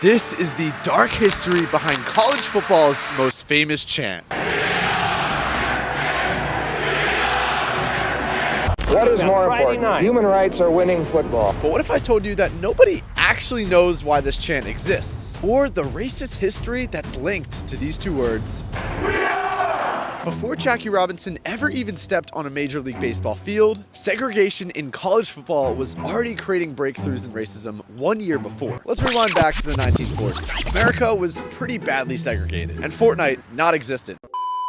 This is the dark history behind college football's most famous chant. What is more important, human rights or winning football? But what if I told you that nobody actually knows why this chant exists? Or the racist history that's linked to these two words? Before Jackie Robinson ever even stepped on a Major League Baseball field, segregation in college football was already creating breakthroughs in racism 1 year before. Let's rewind back to the 1940s. America was pretty badly segregated, and Fortnite not existent.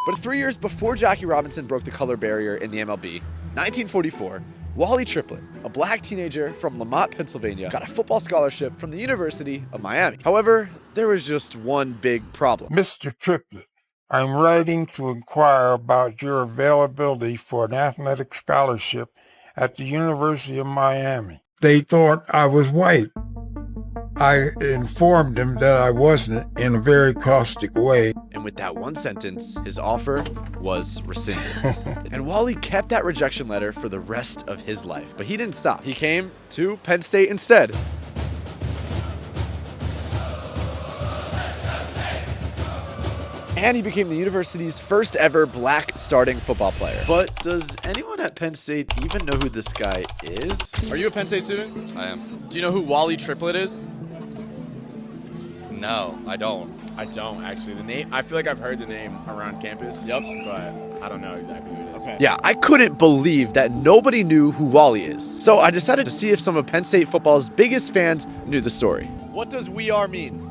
But 3 years before Jackie Robinson broke the color barrier in the MLB, 1944, Wally Triplett, a black teenager from Lamont, Pennsylvania, got a football scholarship from the University of Miami. However, there was just one big problem. Mr. Triplett, I'm writing to inquire about your availability for an athletic scholarship at the University of Miami. They thought I was white. I informed them that I wasn't in a very caustic way. And with that one sentence, his offer was rescinded. And Wally kept that rejection letter for the rest of his life. But he didn't stop. He came to Penn State instead. And he became the university's first ever black starting football player. But does anyone at Penn State even know who this guy is? Are you a Penn State student? I am. Do you know who Wally Triplett is? No, I don't. I don't actually. The name, I feel like I've heard the name around campus. Yep. But I don't know exactly who it is. Okay. Yeah, I couldn't believe that nobody knew who Wally is. So I decided to see if some of Penn State football's biggest fans knew the story. What does "we are" mean?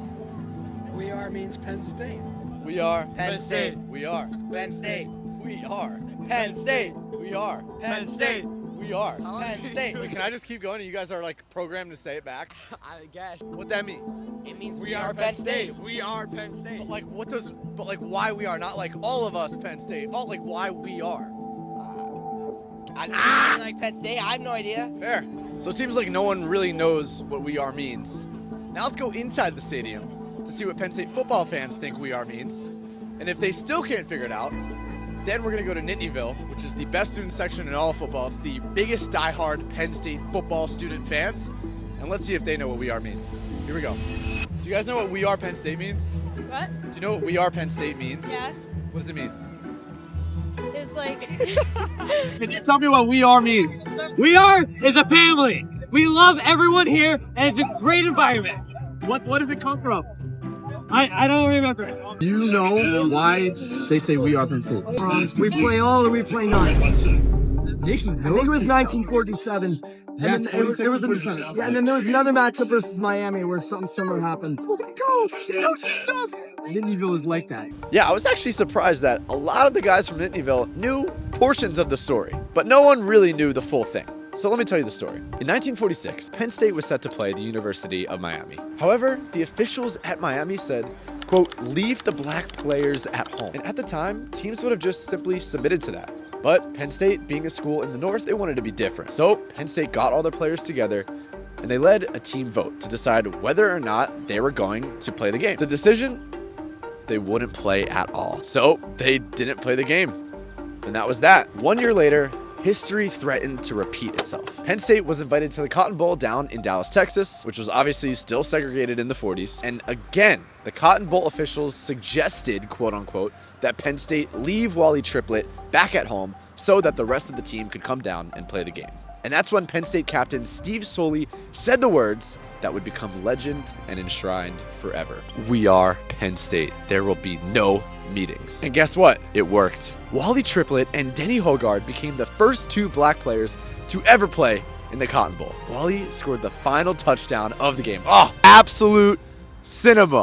We are means Penn State. We are Penn State. We are Penn State. We are Penn State. We are Penn State. We are Penn State. Wait, can I just keep going and you guys are like programmed to say it back? I guess. What that mean? It means We are Penn State. We are Penn State. But like what does but like why we are, not like all of us Penn State. Oh, like why we are. I don't like Penn State. I have no idea. Fair. So it seems like no one really knows what "we are" means. Now let's go inside the stadium to see what Penn State football fans think "we are" means. And if they still can't figure it out, then we're going to go to Nittanyville, which is the best student section in all of football. It's the biggest diehard Penn State football student fans. And let's see if they know what "we are" means. Here we go. Do you guys know what "we are Penn State" means? What? Do you know what "we are Penn State" means? Yeah. What does it mean? It's like Can you tell me what "we are" means? We are is a family. We love everyone here, and it's a great environment. What does it come from? I don't remember. Do you know why they say "we are Penn State"? We play all or we play none. I think it was 1947. And then it was yeah, and then there was another matchup versus Miami where something similar happened. Let's go! Stuff! Nittanyville is like that. Yeah, I was actually surprised that a lot of the guys from Nittanyville knew portions of the story, but no one really knew the full thing. So let me tell you the story. In 1946, Penn State was set to play the University of Miami. However, the officials at Miami said, quote, "leave the black players at home." And at the time, teams would have just simply submitted to that. But Penn State, being a school in the North, they wanted to be different. So Penn State got all their players together and they led a team vote to decide whether or not they were going to play the game. The decision? They wouldn't play at all. So they didn't play the game. And that was that. 1 year later, history threatened to repeat itself. Penn State was invited to the Cotton Bowl down in Dallas, Texas, which was obviously still segregated in the 40s. And again, the Cotton Bowl officials suggested, quote unquote, that Penn State leave Wally Triplett back at home so that the rest of the team could come down and play the game. And that's when Penn State captain Steve Soley said the words that would become legend and enshrined forever. "We are Penn State. There will be no meetings." And guess what? It worked. Wally Triplett and Denny Hogard became the first two black players to ever play in the Cotton Bowl. Wally scored the final touchdown of the game. Oh, absolute cinema.